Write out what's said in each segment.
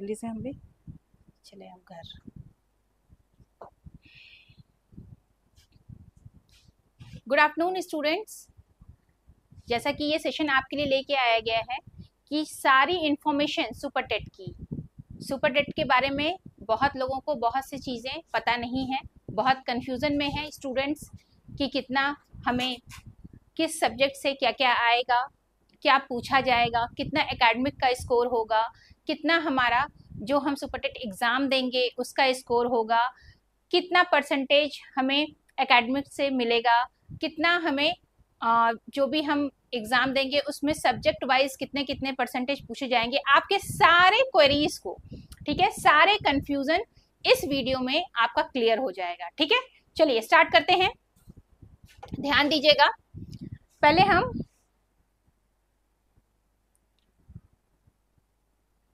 जल्दी से हम भी चले हम घर। गुड आफ्टरनून स्टूडेंट्स, जैसा कि ये सेशन आपके लिए लेके आया गया है कि सारी इंफॉर्मेशन सुपर टेट के बारे में बहुत लोगों को बहुत सी चीज़ें पता नहीं है, बहुत कन्फ्यूज़न में है स्टूडेंट्स कि कितना हमें किस सब्जेक्ट से क्या क्या आएगा, क्या पूछा जाएगा, कितना एकेडमिक का स्कोर होगा, कितना हमारा जो हम सुपर टेट एग्ज़ाम देंगे उसका स्कोर होगा, कितना परसेंटेज हमें एकेडमिक से मिलेगा, कितना हमें जो भी हम एग्ज़ाम देंगे उसमें सब्जेक्ट वाइज कितने कितने परसेंटेज पूछे जाएंगे। आपके सारे क्वेरीज को, ठीक है, सारे कंफ्यूजन इस वीडियो में आपका क्लियर हो जाएगा। ठीक है, चलिए स्टार्ट करते हैं। ध्यान दीजिएगा, पहले हम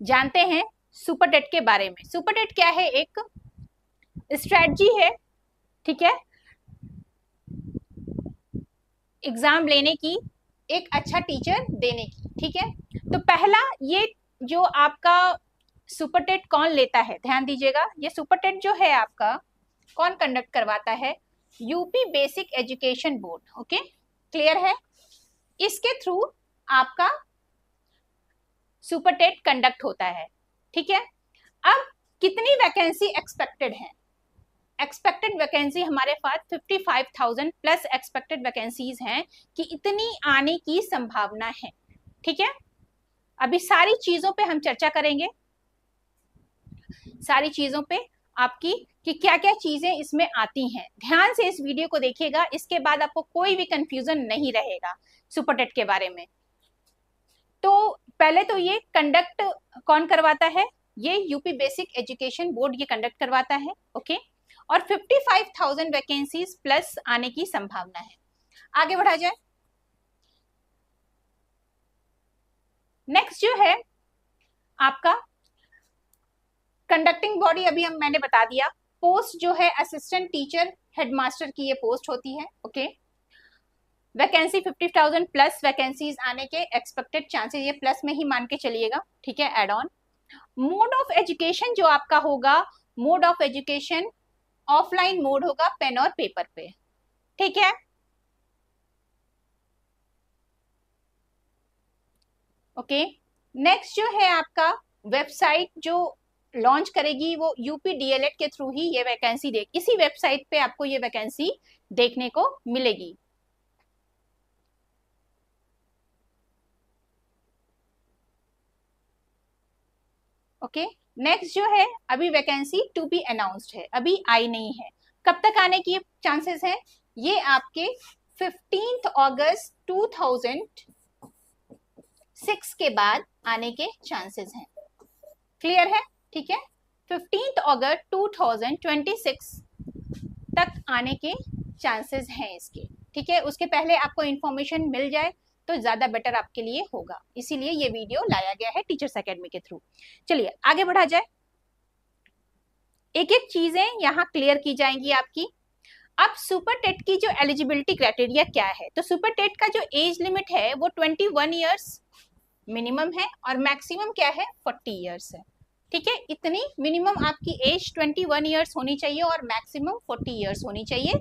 जानते हैं सुपर टेट के बारे में। सुपर टेट क्या है? एक स्ट्रेटजी है, ठीक है, एग्जाम लेने की, एक अच्छा टीचर देने की। ठीक है, तो पहला ये जो आपका सुपर टेट कौन लेता है, ध्यान दीजिएगा, ये सुपर टेट जो है आपका कौन कंडक्ट करवाता है? UP basic education board. Okay, clear है? इसके थ्रू आपका सुपर टेट कंडक्ट होता है। ठीक है, अब कितनी वैकेंसी एक्सपेक्टेड है? एक्सपेक्टेड वैकेंसी हमारे पास 55,000 प्लस एक्सपेक्टेड वैकेंसीज हैं कि इतनी आने की संभावना है। ठीक है, अभी सारी चीजों पे हम चर्चा करेंगे, सारी चीजों पे आपकी कि क्या क्या चीजें इसमें आती हैं। ध्यान से इस वीडियो को देखिएगा, इसके बाद आपको कोई भी कंफ्यूजन नहीं रहेगा सुपर टेट के बारे में। तो पहले तो ये कंडक्ट कौन करवाता है? ये यूपी बेसिक एजुकेशन बोर्ड ये कंडक्ट करवाता है। ओके, और 55,000 वैकेंसीज प्लस आने की संभावना है। आगे बढ़ा जाए। नेक्स्ट जो है आपका कंडक्टिंग बॉडी, अभी मैंने बता दिया। पोस्ट जो है असिस्टेंट टीचर हेडमास्टर की ये पोस्ट होती है। ओके, वैकेंसी 50,000 प्लस वैकेंसीज आने के एक्सपेक्टेड चांसेस, ये प्लस में ही मान के चलिएगा। ठीक है, add on. Mode of education जो आपका होगा, mode of education offline mode होगा, पेन और पेपर पे। ठीक है, ओके। नेक्स्ट जो है आपका वेबसाइट जो लॉन्च करेगी वो यूपी डीएलएड के थ्रू ही ये वैकेंसी देगी, इसी वेबसाइट पे आपको ये वैकेंसी देखने को मिलेगी। ओके, नेक्स्ट जो है अभी वैकेंसी टू बी अनाउंस्ड है, अभी आई नहीं है। कब तक आने की चांसेस है? ये आपके 15 अगस्त 2006 के बाद आने के चांसेस हैं। क्लियर है? ठीक है, 15 अगस्त 2026 तक आने के चांसेस हैं इसके। ठीक है, उसके पहले आपको इंफॉर्मेशन मिल जाए तो ज्यादा बेटर आपके लिए होगा, इसीलिए ये वीडियो लाया गया है टीचर्स एकेडमी के थ्रू। चलिए आगे बढ़ा जाए, एक एक चीजें यहाँ क्लियर की जाएंगी आपकी। अब सुपर टेट की जो एलिजिबिलिटी क्राइटेरिया क्या है? तो सुपर टेट का जो एज लिमिट है वो 21 ईयर्स मिनिमम है और मैक्सिमम क्या है? 40 ईयर्स है। ठीक है, इतनी मिनिमम आपकी एज 21 ईयर्स होनी चाहिए और मैक्सिमम 40 ईयर्स होनी चाहिए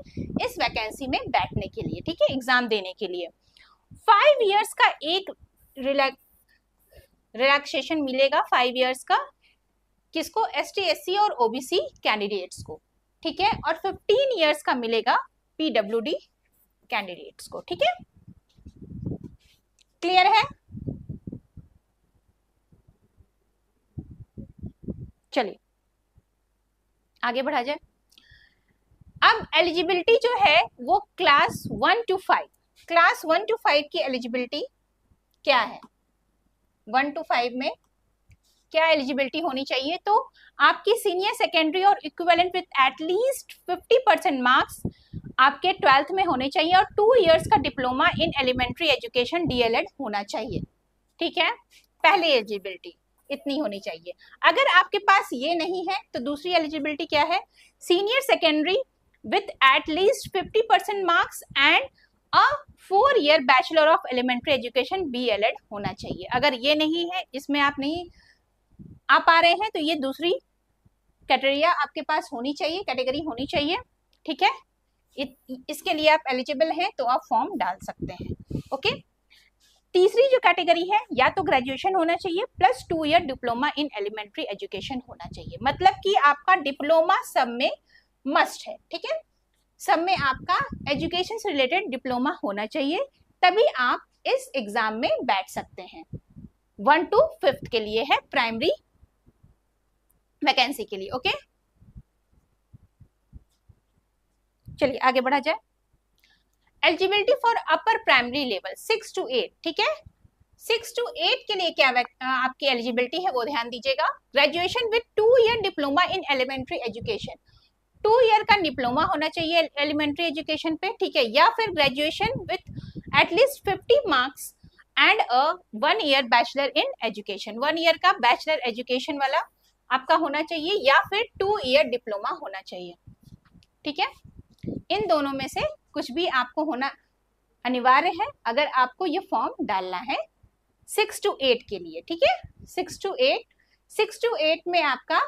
इस वैकेंसी में बैठने के लिए। ठीक है, एग्जाम देने के लिए 5 ईयर्स का एक रिलैक्सेशन मिलेगा, 5 ईयर्स का किसको? एसटी एससी और ओबीसी कैंडिडेट्स को। ठीक है, और 15 ईयर्स का मिलेगा पीडब्ल्यूडी कैंडिडेट्स को। ठीक है, क्लियर है? चलिए आगे बढ़ा जाए। अब एलिजिबिलिटी जो है वो क्लास 1 to 5, क्लास 1 to 5 की एलिजिबिलिटी क्या है? 1 to 5 में क्या एलिजिबिलिटी होनी चाहिए? तो आपकी सीनियर सेकेंडरी और इक्विवेलेंट विद एटलीस्ट 50% मार्क्स आपके 12th में होने चाहिए और 2 इयर्स का diploma in elementary education DElEd होना चाहिए। ठीक है, पहली एलिजिबिलिटी इतनी होनी चाहिए। अगर आपके पास ये नहीं है तो दूसरी एलिजिबिलिटी क्या है? Senior secondary with at least 50% marks and a 4 year bachelor of elementary education BElEd होना चाहिए। अगर ये नहीं है, इसमें आप नहीं आप आ रहे हैं तो ये दूसरी कैटेगरिया आपके पास होनी चाहिए, कैटेगरी होनी चाहिए, ठीक है। इसके लिए आप एलिजिबल हैं तो आप फॉर्म डाल सकते हैं, ओके। तीसरी जो कैटेगरी है, या तो ग्रेजुएशन होना चाहिए plus 2 year diploma in elementary education होना चाहिए, मतलब कि आपका डिप्लोमा सब में मस्ट है, ठीक है। सब में आपका एजुकेशन से रिलेटेड डिप्लोमा होना चाहिए, तभी आप इस एग्जाम में बैठ सकते हैं। 1 to 5th के लिए है, प्राइमरी वैकेंसी के लिए, ओके। चलिए आगे बढ़ा जाए। Eligibility for upper primary level 6 to 8, ठीक है। 6 to 8 के लिए क्या आपकी एलिजिबिलिटी है वो ध्यान दीजिएगा। Graduation with 2 year diploma in elementary education, 2 year का डिप्लोमा होना चाहिए एलिमेंट्री एजुकेशन पे, ठीक है। या फिर graduation with at least 50 marks and 1 year bachelor in education, 1 year का बैचलर एजुकेशन वाला आपका होना चाहिए, या फिर 2 ईयर डिप्लोमा होना चाहिए, ठीक है। इन दोनों में से कुछ भी आपको होना अनिवार्य है अगर आपको ये फॉर्म डालना है 6 to 8 के लिए, ठीक है। 6 to 8 में आपका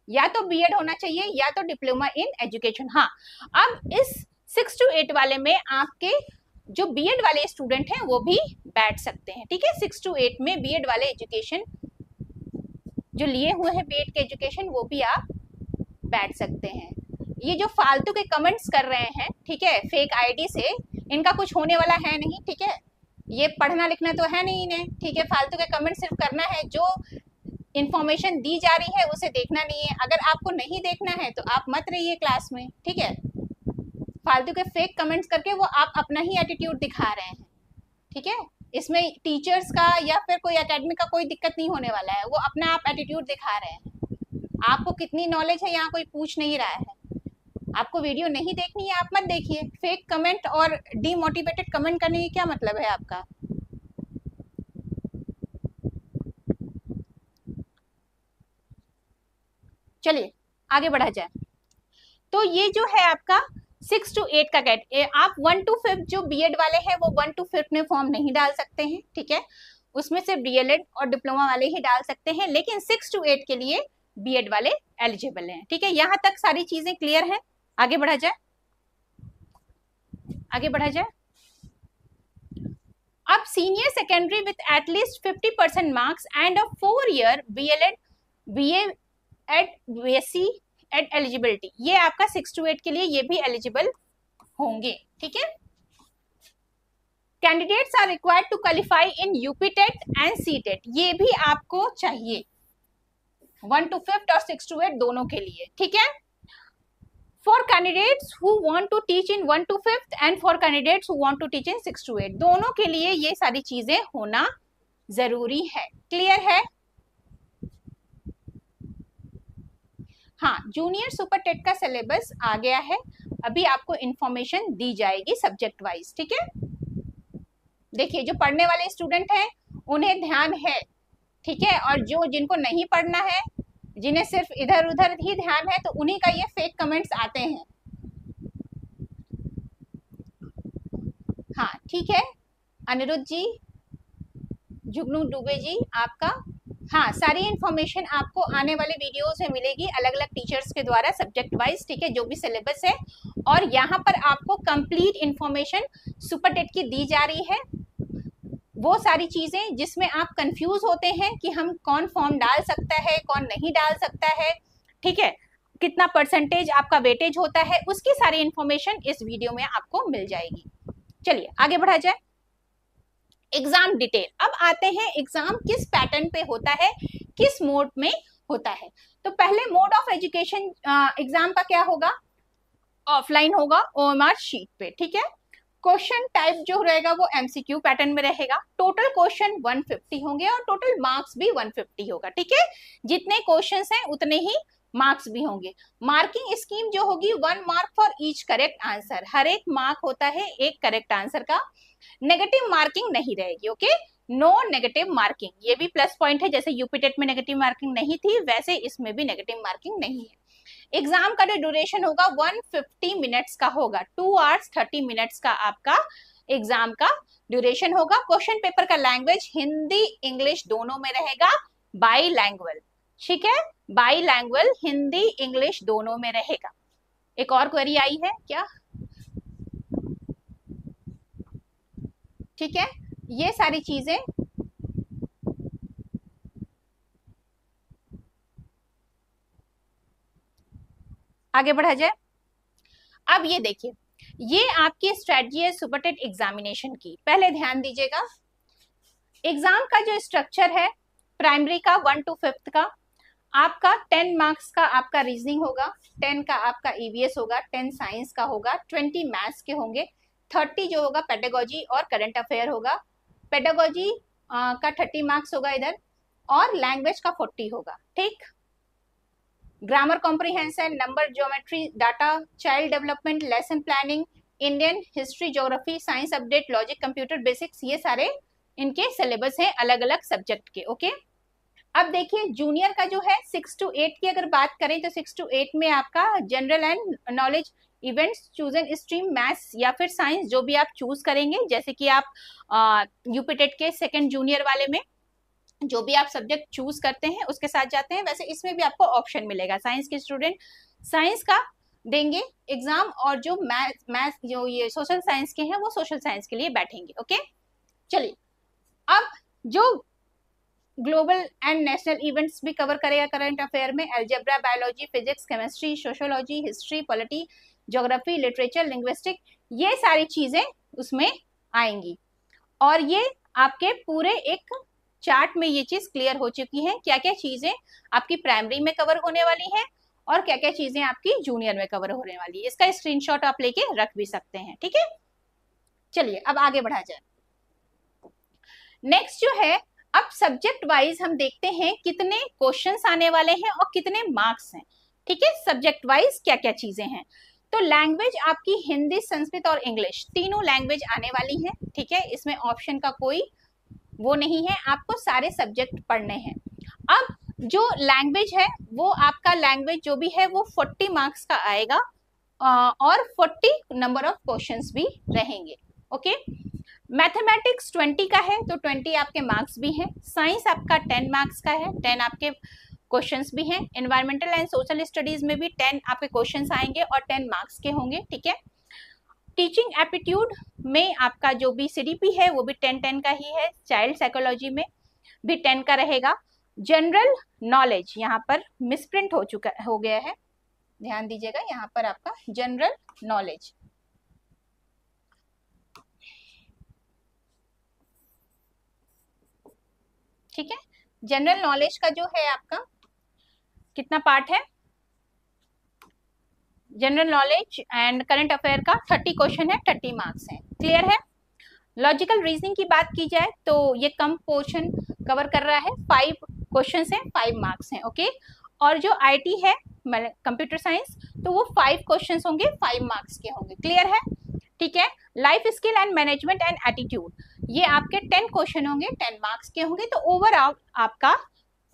या तो बीएड होना चाहिए या तो डिप्लोमा इन एजुकेशन। हाँ, अब इस 6 to 8 वाले में आपके जो बीएड वाले स्टूडेंट हैं वो भी बैठ सकते हैं, ठीक है। 6 to 8 में बीएड वाले एजुकेशन जो लिए हुए हैं, बीएड के एजुकेशन, वो भी आप बैठ सकते हैं। ये जो फालतू के कमेंट्स कर रहे हैं, ठीक है, फेक आईडी से, इनका कुछ होने वाला है नहीं, ठीक है। ये पढ़ना लिखना तो है नहीं इन्हें, ठीक है। फालतू के कमेंट सिर्फ करना है, जो इंफॉर्मेशन दी जा रही है उसे देखना नहीं है। अगर आपको नहीं देखना है तो आप मत रहिए क्लास में, ठीक है। फालतू के फेक कमेंट्स करके वो आप अपना ही एटीट्यूड दिखा रहे हैं, ठीक है। इसमें टीचर्स का या फिर कोई एकेडमी का कोई दिक्कत नहीं होने वाला है, वो अपना आप एटीट्यूड दिखा रहे हैं। आपको कितनी नॉलेज है यहाँ कोई पूछ नहीं रहा है। आपको वीडियो नहीं देखनी है, आप मत देखिए। फेक कमेंट और डीमोटिवेटेड कमेंट करने की क्या मतलब है आपका। चलिए आगे बढ़ा जाए। तो ये जो है आपका 6 to 8 का कैट, आप 1 to 5 जो बीएड वाले हैं वो 1 to 5 में फॉर्म नहीं डाल सकते हैं, ठीक है। उसमें से डीएलएड और डिप्लोमा वाले ही डाल सकते हैं, लेकिन 6 to 8 के लिए बीएड वाले एलिजिबल हैं, ठीक है। यहाँ तक सारी चीजें क्लियर हैं। आगे बढ़ा जाए, आगे बढ़ा जाए। अब senior secondary with at least 50% marks and a 4 year BElEd BA Ed BSc Ed eligibility, ये आपका 6 to 8 के लिए ये भी एलिजिबल होंगे, ठीक है। Candidates are required to qualify in UP TET and C TET, ये भी आपको चाहिए 1 to 5 और 6 to 8 दोनों के लिए, ठीक है। For candidates who want to teach in 1 to 5 and for candidates who want to teach in 6 to 8, दोनों के लिए ये सारी चीजें होना जरूरी है। क्लियर है। हाँ, जूनियर सुपर टेट का सिलेबस आ गया है, अभी आपको इंफॉर्मेशन दी जाएगी सब्जेक्ट वाइज, ठीक है। देखिए, जो पढ़ने वाले स्टूडेंट हैं उन्हें ध्यान है, ठीक है, और जो जिनको नहीं पढ़ना है, जिन्हें सिर्फ इधर उधर ही ध्यान है, तो उन्हीं का ये फेक कमेंट्स आते हैं। हाँ ठीक है, अनिरुद्ध जी, जुगनू दुबे जी, आपका हाँ सारी इंफॉर्मेशन आपको आने वाले वीडियोस में मिलेगी अलग अलग टीचर्स के द्वारा सब्जेक्ट वाइज, ठीक है, जो भी सिलेबस है। और यहाँ पर आपको कंप्लीट इंफॉर्मेशन सुपर टेट की दी जा रही है। वो सारी चीजें जिसमें आप कंफ्यूज होते हैं कि हम कौन फॉर्म डाल सकता है, कौन नहीं डाल सकता है, ठीक है, कितना परसेंटेज आपका वेटेज होता है, उसकी सारी इंफॉर्मेशन इस वीडियो में आपको मिल जाएगी। चलिए आगे बढ़ा जाए। एग्जाम डिटेल, अब आते हैं एग्जाम किस पैटर्न पे होता है, किस मोड में होता है। तो पहले मोड ऑफ एजुकेशन एग्जाम का क्या होगा, ऑफलाइन होगा ओएमआर शीट पे, ठीक है। क्वेश्चन टाइप जो रहेगा वो एमसीक्यू पैटर्न में रहेगा। टोटल क्वेश्चन 150 होंगे और टोटल मार्क्स भी 150 होगा, ठीक है। जितने क्वेश्चंस हैं उतने ही मार्क्स भी होंगे। मार्किंग स्कीम जो होगी 1 mark for each correct answer, हर एक मार्क होता है एक करेक्ट आंसर का। नेगेटिव मार्किंग नहीं रहेगी, ओके, नो नेगेटिव मार्किंग, ये भी प्लस पॉइंट है। जैसे यूपी टेट में नेगेटिव मार्किंग नहीं थी, वैसे इसमें भी नेगेटिव मार्किंग नहीं है। एग्जाम का जो ड्यूरेशन होगा 150 मिनट्स का होगा, 2 hours 30 मिनट्स का आपका एग्जाम का ड्यूरेशन होगा। क्वेश्चन पेपर का लैंग्वेज हिंदी इंग्लिश दोनों में रहेगा। बाईलैंग्वेल, ठीक है, बाईलैंग्वेल हिंदी इंग्लिश दोनों में रहेगा। एक और क्वेरी आई है क्या? ठीक है, ये सारी चीजें आगे बढ़ा जाए। अब ये देखिए, ये आपकी स्ट्रेटजी है सुपर टेट एग्जामिनेशन की। पहले ध्यान दीजिएगा, एग्जाम का जो स्ट्रक्चर है, प्राइमरी का 1 to 5th का आपका 10 मार्क्स का आपका रीजनिंग होगा, 10 का आपका ईवीएस होगा, 10 साइंस का होगा, 20 मैथ्स के होंगे, 30 जो होगा पेडागोजी और करंट अफेयर होगा। पेडागोजी का 30 मार्क्स होगा इधर, और लैंग्वेज का 40 होगा। ठीक, grammar comprehension, number, geometry, data, child development, lesson planning, Indian history, geography, science update, logic, computer basics, ये सारे इनके सिलेबस है अलग अलग सब्जेक्ट के। ओके, अब देखिए जूनियर का जो है 6 to 8 की अगर बात करें तो 6 to 8 में आपका general and knowledge, events, chosen stream, maths या फिर साइंस जो भी आप चूज करेंगे, जैसे कि आप यूपीटेट के सेकंड जूनियर वाले में जो भी आप सब्जेक्ट चूज करते हैं उसके साथ जाते हैं, वैसे इसमें भी आपको ऑप्शन मिलेगा। साइंस के स्टूडेंट साइंस का देंगे एग्जाम, और जो मैथ जो ये सोशल साइंस के हैं वो सोशल साइंस के लिए बैठेंगे। ओके, चलिए अब जो ग्लोबल एंड नेशनल इवेंट्स भी कवर करेगा करंट अफेयर में, algebra, biology, physics, chemistry, sociology, history, polity, geography, literature, linguistic, ये सारी चीजें उसमें आएंगी। और ये आपके पूरे एक चार्ट में ये चीज क्लियर हो चुकी है, क्या क्या चीजें आपकी प्राइमरी में कवर होने वाली है और क्या क्या चीजें आपकी जूनियर में कवर होने वाली है। इसका स्क्रीनशॉट आप लेके रख भी सकते हैं। ठीक है, चलिए अब आगे बढ़ा जाए। नेक्स्ट जो है, अब सब्जेक्ट वाइज हम देखते हैं कितने क्वेश्चंस आने वाले हैं और कितने मार्क्स हैं। ठीक है, सब्जेक्ट वाइज क्या क्या चीजें हैं। तो लैंग्वेज आपकी हिंदी, संस्कृत और इंग्लिश तीनों लैंग्वेज आने वाली है। ठीक है, इसमें ऑप्शन का कोई वो नहीं है, आपको सारे सब्जेक्ट पढ़ने हैं। अब जो लैंग्वेज है वो आपका लैंग्वेज जो भी है वो 40 मार्क्स का आएगा और 40 नंबर ऑफ क्वेश्चंस भी रहेंगे। ओके, मैथमेटिक्स 20 का है तो 20 आपके मार्क्स भी हैं। साइंस आपका 10 मार्क्स का है, 10 आपके क्वेश्चंस भी हैं। एनवायरमेंटल एंड सोशल स्टडीज में भी 10 आपके क्वेश्चंस आएंगे और 10 मार्क्स के होंगे। ठीक है, टीचिंग एप्टीट्यूड में आपका जो भी सीडीपी है वो भी 10 का ही है। चाइल्ड साइकोलॉजी में भी 10 का रहेगा। जनरल नॉलेज यहाँ पर मिसप्रिंट हो गया है, ध्यान दीजिएगा, यहाँ पर आपका जनरल नॉलेज, ठीक है, जनरल नॉलेज का जो है आपका कितना पार्ट है, general knowledge and current affair का 30 क्वेश्चन है, 30 मार्क्स हैं। क्लियर है। लॉजिकल रीजनिंग की बात की जाए तो ये कम पोर्शन कवर कर रहा है, 5 क्वेश्चन है, 5 मार्क्स हैं। ओके, और जो आईटी है कंप्यूटर साइंस तो वो 5 क्वेश्चन होंगे, 5 मार्क्स के होंगे। क्लियर है। ठीक है, life skill and management and attitude ये आपके 10 क्वेश्चन होंगे, 10 मार्क्स के होंगे, तो ओवरऑल आपका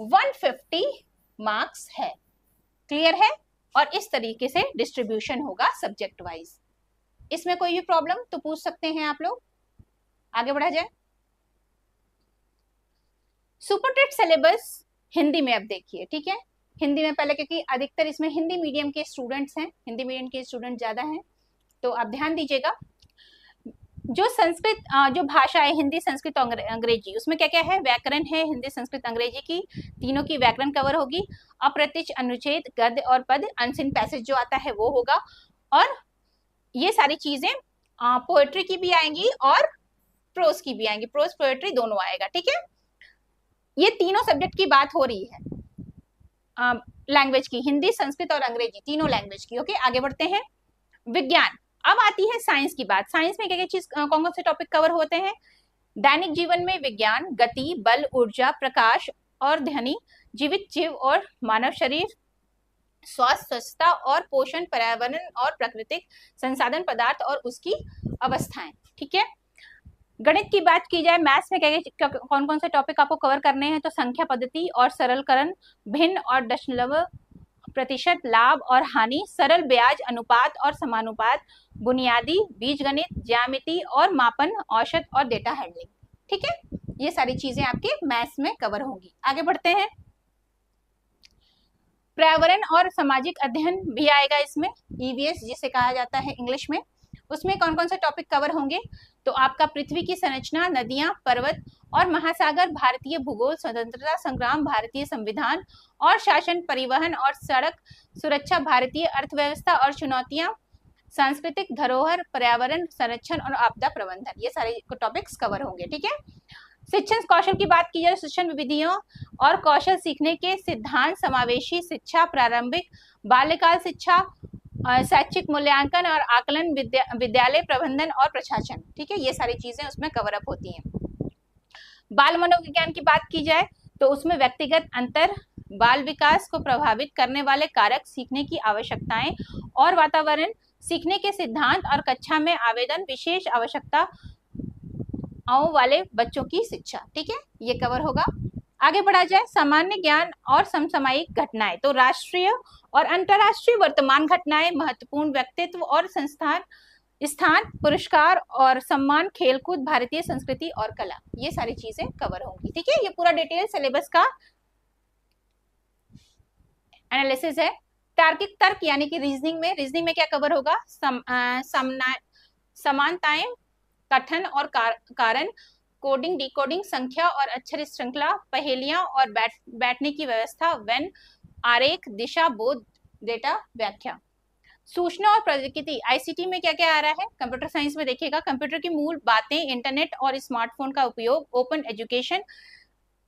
150 मार्क्स है। क्लियर है, और इस तरीके से डिस्ट्रीब्यूशन होगा सब्जेक्ट वाइज। इसमें कोई भी प्रॉब्लम तो पूछ सकते हैं आप लोग। आगे बढ़ा जाए। सुपरटेट सिलेबस हिंदी में अब देखिए। ठीक है, हिंदी में पहले, क्योंकि अधिकतर इसमें हिंदी मीडियम के स्टूडेंट्स हैं, हिंदी मीडियम के स्टूडेंट ज्यादा हैं, तो आप ध्यान दीजिएगा। जो संस्कृत जो भाषा है हिंदी, संस्कृत और अंग्रेजी, उसमें क्या क्या है, व्याकरण है हिंदी, संस्कृत, अंग्रेजी की, तीनों की व्याकरण कवर होगी। अप्रत्यक्ष, अनुच्छेद, गद्य और पद, अनसीन पैसेज जो आता है वो होगा, और ये सारी चीजें पोएट्री की भी आएंगी और प्रोज की भी आएंगी, प्रोज पोएट्री दोनों आएगा। ठीक है, ये तीनों सब्जेक्ट की बात हो रही है लैंग्वेज की, हिंदी, संस्कृत और अंग्रेजी तीनों लैंग्वेज की। ओके, आगे बढ़ते हैं। विज्ञान, अब आती है साइंस की बात। साइंस में क्या क्या चीज कौन कौन से टॉपिक कवर होते हैं। दैनिक जीवन में विज्ञान, गति, बल, ऊर्जा, प्रकाश और ध्वनि, जीवित जीव और मानव शरीर, स्वास्थ्य, स्वच्छता और पोषण, पर्यावरण और प्राकृतिक संसाधन, पदार्थ और उसकी अवस्थाएं। ठीक है, गणित की बात की जाए, मैथ्स में क्या कौन कौन से टॉपिक आपको कवर करने हैं, तो संख्या पद्धति और सरलकरण, भिन्न और दशमलव, प्रतिशत, लाभ और हानि, सरल ब्याज, अनुपात और समानुपात, बुनियादी बीजगणित, ज्यामिति और मापन, औसत और डेटा हैंडलिंग। ठीक है, ये सारी चीजें आपके मैथ्स में कवर होंगी। आगे बढ़ते हैं। पर्यावरण और सामाजिक अध्ययन भी आएगा इसमें, ईवीएस जिसे कहा जाता है इंग्लिश में। उसमें कौन कौन से टॉपिक कवर होंगे? तो आपका पृथ्वी की संरचना, नदियां, पर्वत और महासागर, भारतीय भूगोल, स्वतंत्रता संग्राम, भारतीय संविधान और शासन, परिवहन और सड़क सुरक्षा, भारतीय अर्थव्यवस्था और चुनौतियां, सांस्कृतिक धरोहर, पर्यावरण संरक्षण और आपदा प्रबंधन, ये सारे टॉपिक्स कवर होंगे। ठीक है। शिक्षण कौशल की बात की जाए, शिक्षण विधियों और कौशल सीखने के सिद्धांत, समावेशी शिक्षा, प्रारंभिक बाल्यकाल शिक्षा, शैक्षिक मूल्यांकन और आकलन, विद्यालय प्रबंधन और प्रशासन। ठीक है, ये सारी चीजें उसमें कवर अप होती हैं। बाल मनोविज्ञान की बात की जाए तो उसमें व्यक्तिगत अंतर, बाल विकास को प्रभावित करने वाले कारक, सीखने की आवश्यकताएं और वातावरण, सीखने के सिद्धांत और कक्षा में आवेदन, विशेष आवश्यकताओं वाले बच्चों की शिक्षा। ठीक है, ये कवर होगा। आगे बढ़ा जाए, सामान्य ज्ञान और समसामयिक घटनाएं, तो राष्ट्रीय और अंतर्राष्ट्रीय वर्तमान घटनाएं, महत्वपूर्ण व्यक्तित्व और संस्थान स्थान, पुरस्कार और सम्मान, खेलकूद, भारतीय संस्कृति और कला, ये सारी चीजें कवर होंगी। ठीक है, ये पूरा डिटेल सिलेबस का एनालिसिस है। तार्किक तर्क यानी कि रीजनिंग में क्या कवर होगा? समानताएं, कथन और कारण, कोडिंग, डिकोडिंग, संख्या और अक्षर श्रृंखला, पहेलियां और बैठने की व्यवस्था, वेन, आरेख, दिशा, बोध, डेटा, व्याख्या। सूचना और प्रौद्योगिकी, आईसीटी में क्या क्या आ रहा है? कंप्यूटर साइंस में देखिएगा, कंप्यूटर की मूल बातें, इंटरनेट और स्मार्टफोन का उपयोग, ओपन एजुकेशन,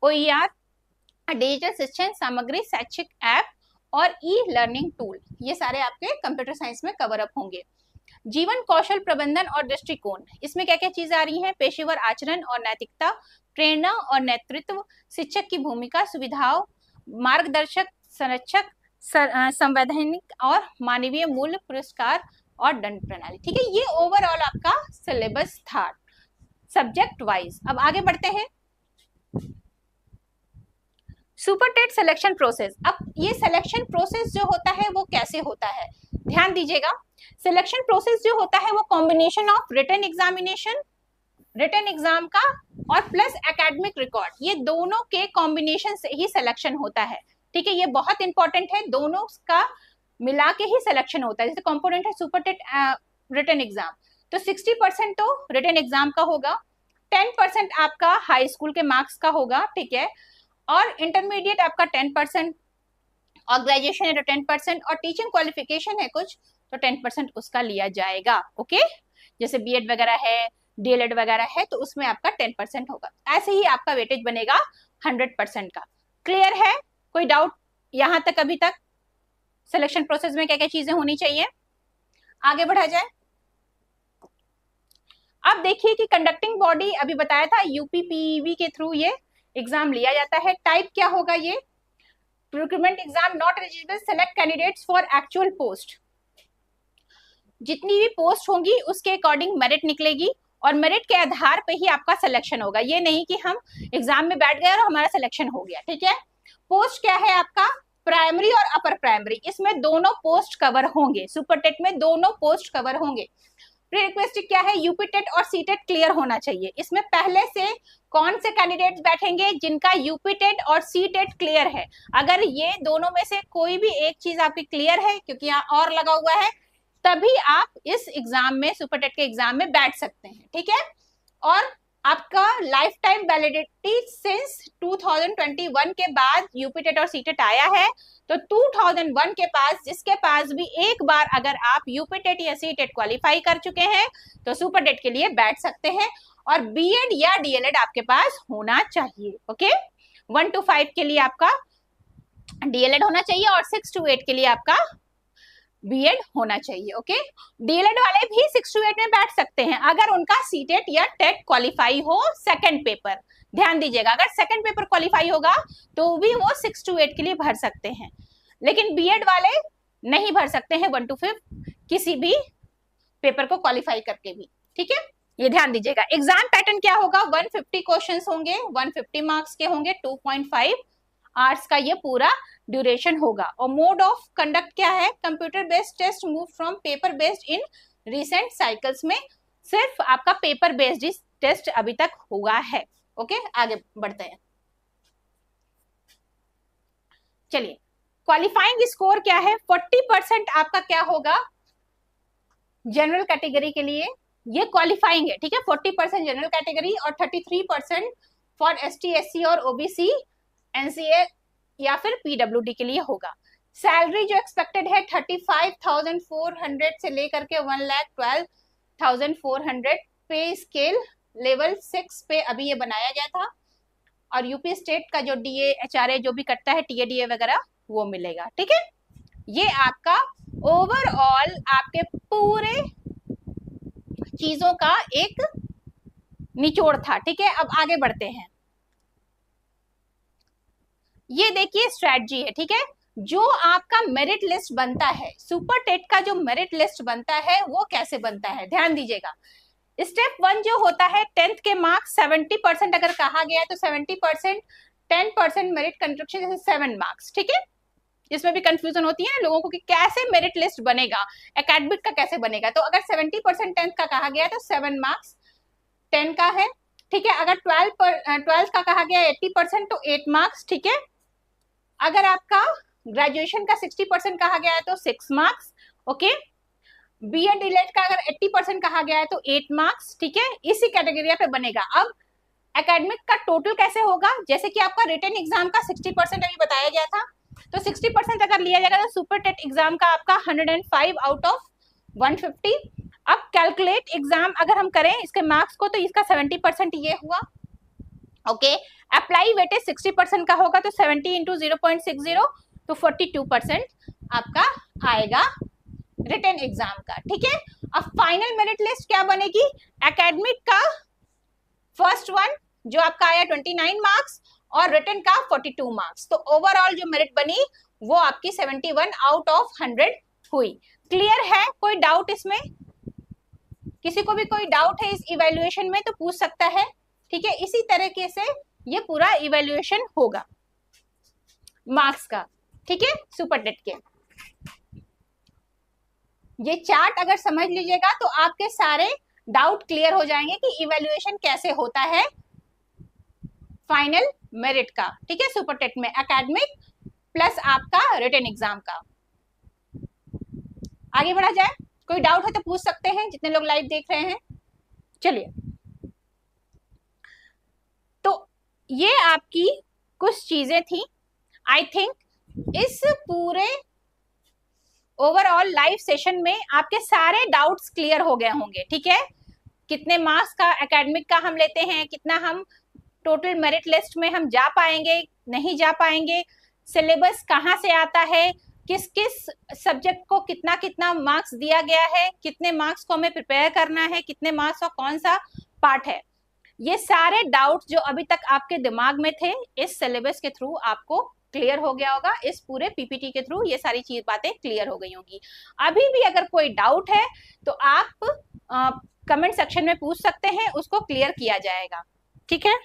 ओईआर, डिजिटल शिक्षण सामग्री, शैक्षिक ऐप और ई लर्निंग टूल, ये सारे आपके कंप्यूटर साइंस में कवर अप होंगे। जीवन कौशल प्रबंधन और दृष्टिकोण, इसमें क्या क्या चीजें आ रही हैं? पेशेवर आचरण और नैतिकता, प्रेरणा और नेतृत्व, शिक्षक की भूमिका, सुविधाओं, मार्गदर्शक, संरक्षक, संवैधानिक और मानवीय मूल्य, पुरस्कार और दंड प्रणाली। ठीक है, ये ओवरऑल आपका सिलेबस था सब्जेक्ट वाइज। अब आगे बढ़ते हैं। Super TET selection process. अब ये सिलेक्शन प्रोसेस जो होता है वो कैसे होता है, ध्यान दीजिएगा। सिलेक्शन प्रोसेस जो होता है वो combination of written examination, written exam का और प्लस एकेडमिक रिकॉर्ड, ये दोनों के कॉम्बिनेशन से ही सिलेक्शन होता है। ठीक है, ये बहुत इंपॉर्टेंट है, दोनों का मिला के ही सिलेक्शन होता है। जैसे कंपोनेंट है सुपर टेट रिटन एग्जाम, तो 60% तो रिटन एग्जाम का होगा, 10% आपका हाई स्कूल के मार्क्स का होगा। ठीक है, और इंटरमीडिएट आपका 10% और ग्रेजुएशन है तो 10% और टीचिंग क्वालिफिकेशन है कुछ तो 10% उसका लिया जाएगा। ओके, जैसे बीएड वगैरह है, डीएलएड वगैरह है तो उसमें आपका 10% होगा। ऐसे ही आपका वेटेज बनेगा 100% का। क्लियर है? कोई डाउट यहां तक? अभी तक सिलेक्शन प्रोसेस में क्या क्या चीजें होनी चाहिए? आगे बढ़ा जाए। अब देखिए कि कंडक्टिंग बॉडी, अभी बताया था यूपीपीवी के थ्रू ये एग्जाम लिया जाता है। टाइप क्या होगा? ये recruitment exam, not eligible, select candidates for actual post. जितनी भी पोस्ट होंगी उसके अकॉर्डिंग मेरिट निकलेगी और मेरिट के आधार पे ही आपका सिलेक्शन होगा। ये नहीं कि हम एग्जाम में बैठ गए और हमारा सिलेक्शन हो गया। ठीक है, पोस्ट क्या है आपका? प्राइमरी और अपर प्राइमरी, इसमें दोनों पोस्ट कवर होंगे। सुपर टेट में दोनों पोस्ट कवर होंगे। प्री रिक्वेस्टिंग क्या है? यूपी टेट और सी टेट क्लियर होना चाहिए। इसमें पहले से कौन से कैंडिडेट्स बैठेंगे? जिनका यूपी टेट और सी टेट क्लियर है। अगर ये दोनों में से कोई भी एक चीज आपकी क्लियर है, क्योंकि यहाँ और लगा हुआ है, तभी आप इस एग्जाम में, सुपर टेट के एग्जाम में बैठ सकते हैं। ठीक है, और आपका लाइफ टाइम वैलिडिटी सिंस 2021 के बाद यूपी टेट और सी टेट आया है, तो 2001 के पास जिसके पास भी एक बार अगर आप यूपी टेट या सी टेट क्वालिफाई कर चुके हैं तो सुपर टेट के लिए बैठ सकते हैं। और बीएड या डीएलएड आपके पास होना चाहिए। ओके, 1 to 5 के लिए आपका डीएलएड होना चाहिए और 6 to 8 के लिए आपका बीएड होना चाहिए। ओके, डीएलएड वाले भी 6 to 8 में बैठ सकते हैं अगर उनका सीटेट या टेट क्वालिफाई हो सेकंड पेपर। ध्यान दीजिएगा, अगर सेकंड पेपर क्वालिफाई होगा तो भी वो 6 to 8 के लिए भर सकते हैं, लेकिन बीएड वाले नहीं भर सकते हैं 1 to 5 किसी भी पेपर को क्वालिफाई करके भी। ठीक है, ये ध्यान दीजिएगा। एग्जाम पैटर्न क्या होगा? 150 क्वेश्चंस होंगे, 150 मार्क्स के होंगे, 2.5 आवर्स का ये पूरा ड्यूरेशन होगा। और मोड ऑफ कंडक्ट क्या है? Computer based test move from paper based in recent cycles में सिर्फ आपका पेपर बेस्ड टेस्ट अभी तक हुआ है। ओके, आगे बढ़ते हैं। चलिए, क्वालिफाइंग स्कोर क्या है? 40% आपका क्या होगा जनरल कैटेगरी के लिए, ये क्वालिफाइंग है, ठीक है। 40% जनरल कैटेगरी और 33% फॉर ST SC और OBC NCA या फिर PWD के लिए होगा। सैलरी जो एक्सपेक्टेड है 35,400 से लेकर के 1,12,400। पे स्केल लेवल 6 पे अभी ये बनाया गया था, और यूपी स्टेट का जो DA HRA जो भी कटता है TADA वगैरह वो मिलेगा, ठीक है। ये आपका ओवरऑल आपके पूरे चीजों का एक निचोड़ था, ठीक है। अब आगे बढ़ते हैं। ये देखिए स्ट्रेटजी है, ठीक है। जो आपका मेरिट लिस्ट बनता है, सुपर टेट का जो मेरिट लिस्ट बनता है वो कैसे बनता है, ध्यान दीजिएगा। स्टेप 1 जो होता है 10th के मार्क्स 70% अगर कहा गया है तो 70%, 10% मेरिट कंट्रीब्यूशन जैसे 7 मार्क्स, ठीक है। इसमें भी कंफ्यूजन होती है ना लोगों को कि कैसे मेरिट लिस्ट बनेगा, एकेडमिक का कैसे बनेगा। तो अगर 70% 10th का कहा गया है तो 7 मार्क्स 10 का है, ठीक है। अगर 12 का कहा गया है 80% तो 8 मार्क्स, ठीक है। अगर आपका ग्रेजुएशन का 60% कहा गया है तो 6 मार्क्स, ओके। BEd डिलेट का अगर 80% कहा गया है तो 8 मार्क्स, ठीक है। इसी कैटेगरी पे बनेगा। अब एकेडमिक का टोटल कैसे होगा, जैसे कि आपका रिटन एग्जाम का 60% अभी बताया गया था, तो 60% अगर लिया जाएगा तो सुपर टेट एग्जाम का आपका 105 आउट ऑफ 150। अब कैलकुलेट एग्जाम अगर हम करें इसके मार्क्स को तो इसका 70% ये हुआ, ओके। अप्लाई वेटेज 60% का होगा तो 70 इंटू 0.60 तो 42% आपका आएगा रिटन एग्जाम का, ठीक है। अब फाइनल मेरिट लिस्ट क्या बनेगी, एकेडमिक का फर्स्ट वन जो आपका आया 29 मार्क्स और रिटन का 42 मार्क्स, तो ओवरऑल जो मेरिट बनी वो आपकी 71 आउट ऑफ 100 हुई। क्लियर है? कोई डाउट इसमें? किसी को भी कोई डाउट है इस इवैल्यूएशन में तो पूछ सकता है, ठीक है। इसी तरीके से ये पूरा इवैल्यूएशन होगा मार्क्स का, ठीक है, सुपर टेट के। ये चार्ट अगर समझ लीजिएगा तो आपके सारे डाउट क्लियर हो जाएंगे कि इवैल्यूएशन कैसे होता है फाइनल मेरिट का, ठीक है, सुपर टेट में एकेडमिक प्लस आपका रिटन एग्जाम का। आगे बढ़ा जाए, कोई डाउट है तो पूछ सकते हैं जितने लोग लाइव देख रहे हैं। चलिए, तो ये आपकी कुछ चीजें थी। आई थिंक इस पूरे ओवरऑल लाइव सेशन में आपके सारे डाउट्स क्लियर हो गए होंगे, ठीक है। कितने मार्क्स का एकेडमिक का हम लेते हैं, कितना हम टोटल मेरिट लिस्ट में हम जा पाएंगे, नहीं जा पाएंगे, सिलेबस कहाँ से आता है, किस किस सब्जेक्ट को कितना कितना मार्क्स दिया गया है, कितने मार्क्स को हमें प्रिपेयर करना है, कितने मार्क्स का कौन सा पार्ट है, ये सारे डाउट जो अभी तक आपके दिमाग में थे इस सिलेबस के थ्रू आपको क्लियर हो गया होगा। इस पूरे PPT के थ्रू ये सारी चीज बातें क्लियर हो गई होंगी। अभी भी अगर कोई डाउट है तो आप कमेंट सेक्शन में पूछ सकते हैं, उसको क्लियर किया जाएगा, ठीक है।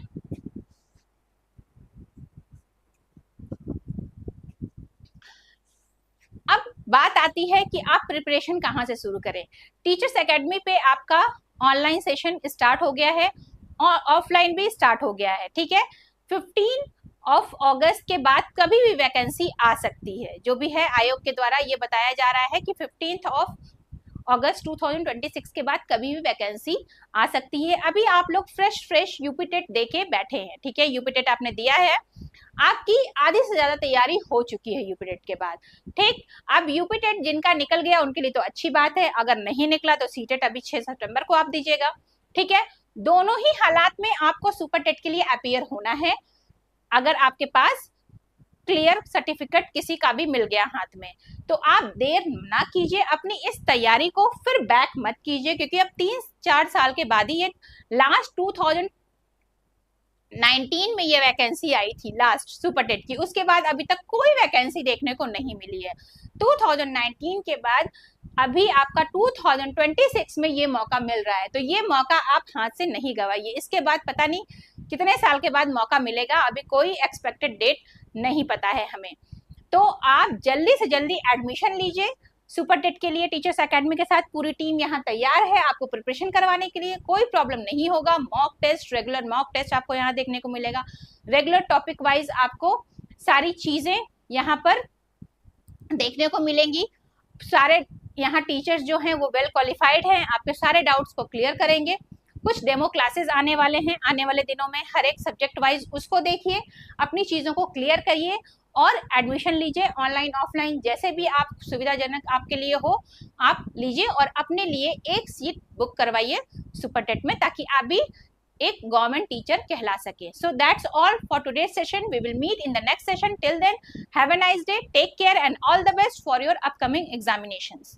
अब बात आती है कि आप प्रिपरेशन कहाँ से शुरू करें। टीचर्स एकेडमी पे आपका ऑनलाइन सेशन स्टार्ट हो गया है और ऑफलाइन भी स्टार्ट हो गया है, ठीक है। 15 अगस्त के बाद कभी भी वैकेंसी आ सकती है, जो भी है आयोग के द्वारा ये बताया जा रहा है कि 15 अगस्त 2026 के बाद कभी भी वैकेंसी आ सकती है। अभी आप लोग फ्रेश यूपी टेट दे के बैठे हैं, ठीक है। यूपी टेट आपने दिया है, आपकी आधी से ज्यादा तैयारी हो चुकी है यूपी टेट के बाद, ठीक। अब यूपी टेट जिनका निकल गया उनके लिए तो अच्छी बात है, अगर नहीं निकला तो सीटेट अभी 6 सितंबर को आप दीजिएगा, ठीक है। दोनों ही हालात में आपको सुपर टेट के लिए अपीयर होना है। अगर आपके पास क्लियर सर्टिफिकेट किसी का भी मिल गया हाथ में तो आप देर ना कीजिए, अपनी इस तैयारी को फिर बैक मत कीजिए, क्योंकि अब 3-4 साल के बाद ही ये लास्ट 2019 में ये वैकेंसी आई थी लास्ट सुपर टेट की, उसके बाद अभी तक कोई वैकेंसी देखने को नहीं मिली है। 2019 के बाद अभी आपका 2026 में ये मौका मिल रहा है, तो ये मौका आप हाथ से नहीं गवाइए। इसके बाद पता नहीं कितने साल के बाद मौका मिलेगा, अभी कोई एक्सपेक्टेड डेट नहीं पता है हमें। तो आप जल्दी से जल्दी एडमिशन लीजिए, सुपर टेट के लिए टीचर्स एकेडमी के साथ पूरी टीम यहाँ तैयार है आपको प्रिपरेशन करवाने के लिए। कोई प्रॉब्लम नहीं होगा। Mock test, regular mock test आपको यहाँ देखने को मिलेगा। रेगुलर टॉपिक वाइज आपको सारी चीजें यहाँ पर देखने को मिलेंगी। सारे यहाँ टीचर्स जो हैं वो वेल क्वालिफाइड हैं, आपके सारे डाउट्स को क्लियर करेंगे। कुछ डेमो क्लासेस आने वाले हैं आने वाले दिनों में, हर एक सब्जेक्ट वाइज उसको देखिए, अपनी चीजों को क्लियर करिए और एडमिशन लीजिए। ऑनलाइन ऑफलाइन जैसे भी आप सुविधाजनक आपके लिए हो आप लीजिए और अपने लिए एक सीट बुक करवाइए सुपर टेट में, ताकि आप भी एक गवर्नमेंट टीचर कहला सके। So that's all for today's session. We will meet in the next session. Till then have a nice day, take care and all the best for your upcoming examinations.